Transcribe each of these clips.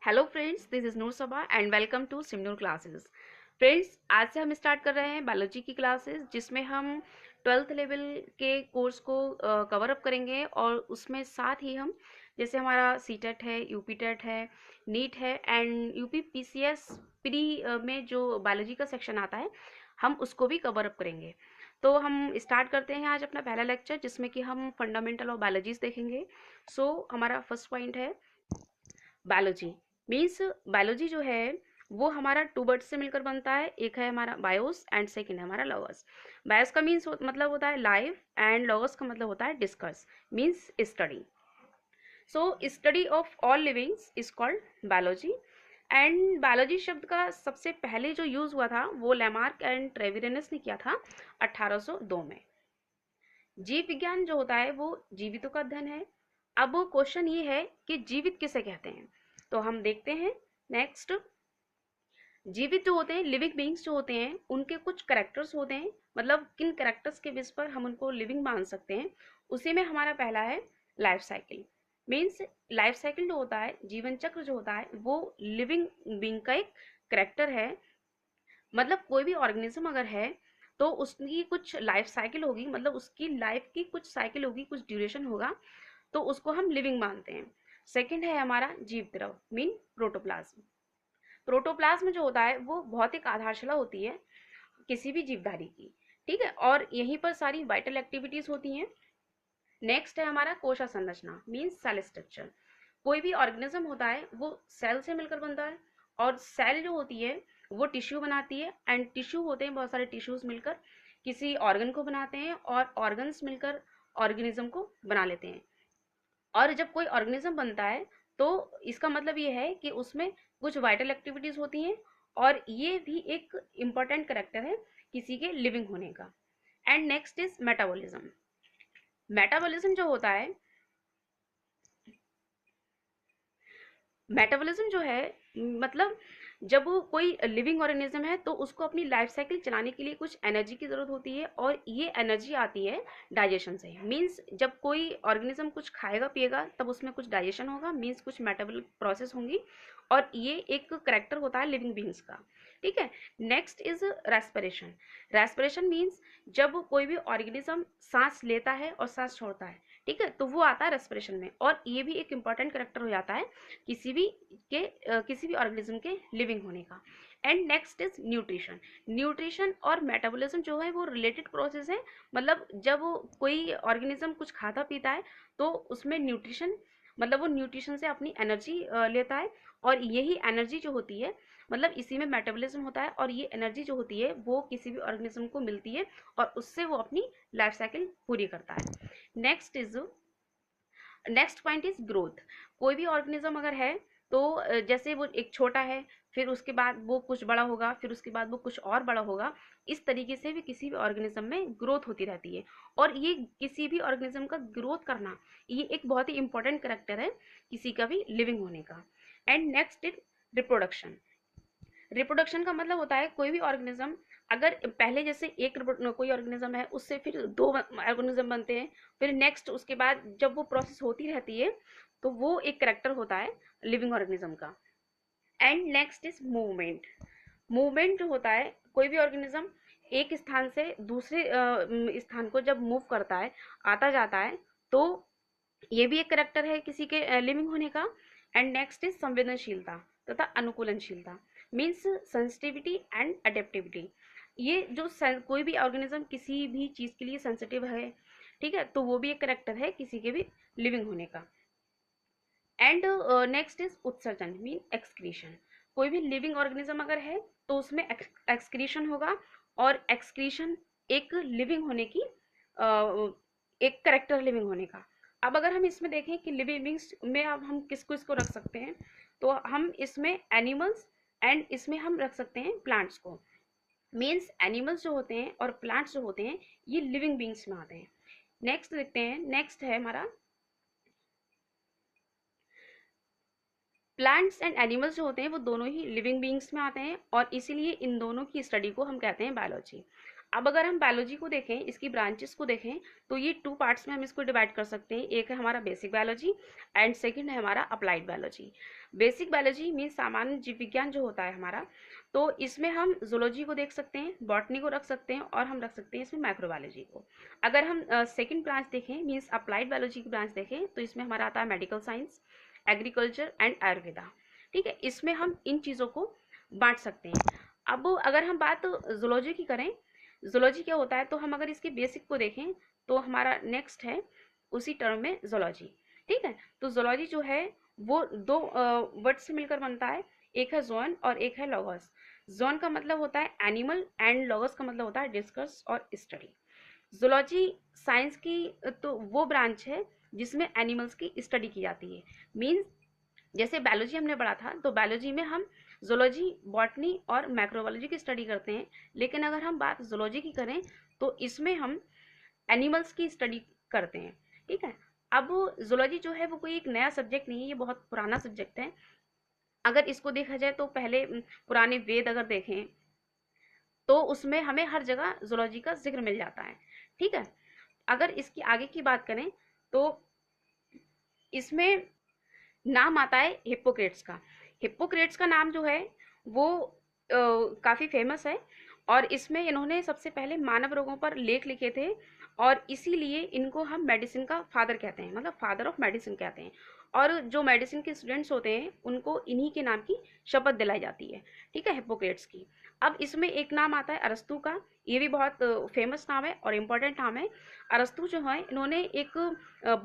Hello friends, this is Noor Saba and welcome to Simnoor classes. Friends, आज से हम स्टार्ट कर रहे हैं बायोलॉजी की क्लासेस, जिसमें हम 12th लेवल के कोर्स को कवर अप करेंगे। और उसमें साथ ही हम जैसे हमारा सीटेट है, यूपीटेट है, नीट है एंड यूपी पीसीएस प्री में जो बायोलॉजी का सेक्शन आता है, हम उसको भी कवर अप करेंगे। तो हम स्टार्ट करते हैं आज अपना पहला लेक्चर, जिसमें कि हम फंडामेंटल ऑफ बायोलॉजीज देखेंगे। हमारा फर्स्ट पॉइंट है बायोलॉजी। मीन्स बायोलॉजी जो है वो हमारा टू वर्ड से मिलकर बनता है। एक है हमारा बायोस एंड सेकंड है हमारा लॉगस। बायोस का मीन्स मतलब होता है लाइफ एंड लॉगस का मतलब होता है discuss, means study. So study of all livings is called biology. And biology शब्द का सबसे पहले जो यूज हुआ था वो लेमार्क एंड ट्रेविरेनस ने किया था 1802 में। जीव विज्ञान जो होता है वो जीवितों का अध्ययन है। अब क्वेश्चन ये है कि जीवित किसे कहते हैं, तो हम देखते हैं। नेक्स्ट, जीवित जो होते हैं, लिविंग बीइंग्स जो होते हैं, उनके कुछ करेक्टर्स होते हैं। मतलब किन करेक्टर्स के बेस पर हम उनको लिविंग मान सकते हैं। उसी में हमारा पहला है life cycle. Means life cycle जो होता है, जीवन चक्र जो होता है, वो लिविंग बीइंग का एक करेक्टर है। मतलब कोई भी ऑर्गेनिज्म अगर है तो उसकी कुछ लाइफ साइकिल होगी, मतलब उसकी लाइफ की कुछ साइकिल होगी, कुछ ड्यूरेशन होगा, तो उसको हम लिविंग मानते हैं। सेकंड है हमारा जीव द्रव, मीन प्रोटोप्लाज्म। प्रोटोप्लाज्म जो होता है वो भौतिक आधारशिला होती है किसी भी जीवधारी की। ठीक है, और यहीं पर सारी वाइटल एक्टिविटीज होती हैं। नेक्स्ट है हमारा कोशा संरचना, मीन्स सेल स्ट्रक्चर। कोई भी ऑर्गेनिज्म होता है वो सेल से मिलकर बनता है, और सेल जो होती है वो टिश्यू बनाती है, एंड टिश्यू होते हैं बहुत सारे टिश्यूज मिलकर किसी ऑर्गन को बनाते हैं, और ऑर्गन्स मिलकर ऑर्गेनिज्म को बना लेते हैं। और जब कोई ऑर्गेनिज्म बनता है तो इसका मतलब ये है कि उसमें कुछ वाइटल एक्टिविटीज होती हैं, और ये भी एक इम्पॉर्टेंट करेक्टर है किसी के लिविंग होने का। And next is metabolism. Metabolism जो होता है, मेटाबॉलिज्म जो है, मतलब जब वो कोई लिविंग ऑर्गेनिज्म है तो उसको अपनी लाइफ साइकिल चलाने के लिए कुछ एनर्जी की ज़रूरत होती है, और ये एनर्जी आती है डाइजेशन से। मींस जब कोई ऑर्गेनिज्म कुछ खाएगा पिएगा तब उसमें कुछ डाइजेशन होगा, मींस कुछ मेटाबॉलिक प्रोसेस होंगी, और ये एक करेक्टर होता है लिविंग बींग्स का। ठीक है। Next is respiration. Respiration means जब कोई भी ऑर्गेनिज्म सांस लेता है और सांस छोड़ता है, ठीक है, तो वो आता है रेस्पिरेशन में, और ये भी एक इंपॉर्टेंट करेक्टर हो जाता है किसी भी ऑर्गेनिज्म के लिविंग होने का। And next is nutrition. Nutrition और मेटाबॉलिज्म जो है वो रिलेटेड प्रोसेस है। मतलब जब कोई ऑर्गेनिज्म कुछ खाता पीता है तो उसमें न्यूट्रिशन, मतलब वो न्यूट्रिशन से अपनी एनर्जी लेता है, और यही एनर्जी जो होती है, मतलब इसी में मेटाबॉलिज्म होता है, और ये एनर्जी जो होती है वो किसी भी ऑर्गेनिज्म को मिलती है, और उससे वो अपनी लाइफ साइकिल पूरी करता है। Next point is growth. कोई भी ऑर्गेनिज्म अगर है तो जैसे वो एक छोटा है, फिर उसके बाद वो कुछ बड़ा होगा, फिर उसके बाद वो कुछ और बड़ा होगा। इस तरीके से भी किसी भी ऑर्गेनिज्म में ग्रोथ होती रहती है, और ये किसी भी ऑर्गेनिज्म का ग्रोथ करना, ये एक बहुत ही इंपॉर्टेंट करेक्टर है किसी का भी लिविंग होने का। And next is reproduction. Reproduction का मतलब होता है कोई भी ऑर्गेनिज्म, अगर पहले जैसे एक कोई ऑर्गेनिज्म है उससे फिर दो ऑर्गेनिज्म बनते हैं, फिर नेक्स्ट उसके बाद जब वो प्रोसेस होती रहती है, तो वो एक करेक्टर होता है लिविंग ऑर्गेनिज्म का। And next is movement. Movement जो होता है, कोई भी ऑर्गेनिज्म एक स्थान से दूसरे स्थान को जब मूव करता है, आता जाता है, तो ये भी एक करेक्टर है किसी के लिविंग होने का। एंड नेक्स्ट इज संवेदनशीलता तथा अनुकूलनशीलता, मीन्स सेंसिटिविटी एंड अडेप्टिविटी। ये जो कोई भी ऑर्गेनिज्म किसी भी चीज़ के लिए सेंसिटिव है, ठीक है, तो वो भी एक करेक्टर है किसी के भी लिविंग होने का। एंड नेक्स्ट इज उत्सर्जन, मीन एक्सक्रीशन। कोई भी लिविंग ऑर्गेनिज्म अगर है तो उसमें एक्सक्रीशन होगा, और एक्सक्रीशन एक लिविंग होने की एक करेक्टर लिविंग होने का। अब अगर हम इसमें देखें कि लिविंग बींग्स में अब हम किसको इसको रख सकते हैं, तो हम इसमें एनिमल्स एंड इसमें हम रख सकते हैं प्लांट्स को। मीन्स एनिमल्स जो होते हैं और प्लांट्स जो होते हैं ये लिविंग बींग्स में आते हैं। नेक्स्ट देखते हैं। नेक्स्ट है हमारा प्लांट्स एंड एनिमल्स जो होते हैं वो दोनों ही लिविंग बीइंग्स में आते हैं, और इसीलिए इन दोनों की स्टडी को हम कहते हैं बायोलॉजी। अब अगर हम बायोलॉजी को देखें, इसकी ब्रांचेस को देखें, तो ये 2 पार्ट्स में हम इसको डिवाइड कर सकते हैं। एक है हमारा बेसिक बायोलॉजी एंड सेकंड है हमारा applied biology. Basic biology mean सामान्य जीव विज्ञान जो होता है हमारा, तो इसमें हम जूलॉजी को देख सकते हैं, बॉटनी को रख सकते हैं और हम रख सकते हैं इसमें माइक्रोबायोलॉजी को। अगर हम सेकंड ब्रांच देखें मीन्स अप्लाइड बायोलॉजी की ब्रांच देखें, तो इसमें हमारा आता है medical science, agriculture and Ayurveda. ठीक है, इसमें हम इन चीज़ों को बांट सकते हैं। अब अगर हम बात जूलॉजी की करें, जूलॉजी क्या होता है, तो हम अगर इसके बेसिक को देखें तो हमारा नेक्स्ट है उसी टर्म में जूलॉजी। ठीक है, तो जूलॉजी जो है वो 2 वर्ड से मिलकर बनता है, एक है जोन और एक है लॉगस। जोन का मतलब होता है एनिमल एंड लॉगस का मतलब होता है डिस्कस और स्टडी। जूलॉजी साइंस की तो वो ब्रांच है जिसमें एनिमल्स की स्टडी की जाती है। मीन्स जैसे बायोलॉजी हमने पढ़ा था, तो बायोलॉजी में हम जूलॉजी, बॉटनी और माइक्रोबायोलॉजी की स्टडी करते हैं, लेकिन अगर हम बात जूलॉजी की करें तो इसमें हम एनिमल्स की स्टडी करते हैं। ठीक है, अब जूलॉजी जो है वो कोई एक नया सब्जेक्ट नहीं है, ये बहुत पुराना सब्जेक्ट है। अगर इसको देखा जाए तो पहले पुराने वेद अगर देखें तो उसमें हमें हर जगह जूलॉजी का जिक्र मिल जाता है। ठीक है, अगर इसकी आगे की बात करें तो इसमें नाम आता है हिप्पोक्रेट्स का। हिप्पोक्रेट्स का नाम जो है वो काफ़ी फेमस है, और इसमें इन्होंने सबसे पहले मानव रोगों पर लेख लिखे थे, और इसीलिए इनको हम मेडिसिन का फादर कहते हैं, मतलब फादर ऑफ मेडिसिन कहते हैं। और जो मेडिसिन के स्टूडेंट्स होते हैं उनको इन्हीं के नाम की शपथ दिलाई जाती है। ठीक है, हिप्पोक्रेट्स की। अब इसमें एक नाम आता है अरस्तु का, ये भी बहुत फेमस नाम है और इम्पोर्टेंट नाम है। अरस्तु जो है इन्होंने एक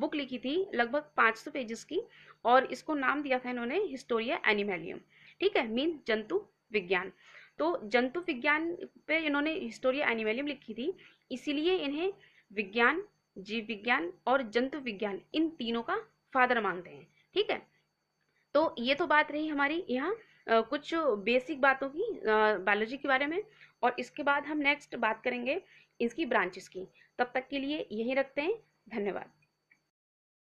बुक लिखी थी लगभग 500 पेजेस की, और इसको नाम दिया था इन्होंने हिस्टोरिया एनिमेलियम। ठीक है, मीन जंतु विज्ञान। तो जंतु विज्ञान पे इन्होंने हिस्टोरिया एनिमेलियम लिखी थी, इसीलिए इन्हें विज्ञान, जीव विज्ञान और जंतु विज्ञान इन तीनों का फादर मानते हैं। ठीक है, तो ये तो बात रही हमारी यहाँ कुछ बेसिक बातों की बायोलॉजी के बारे में, और इसके बाद हम नेक्स्ट बात करेंगे इसकी ब्रांचेस की। तब तक के लिए यहीं रखते हैं, धन्यवाद।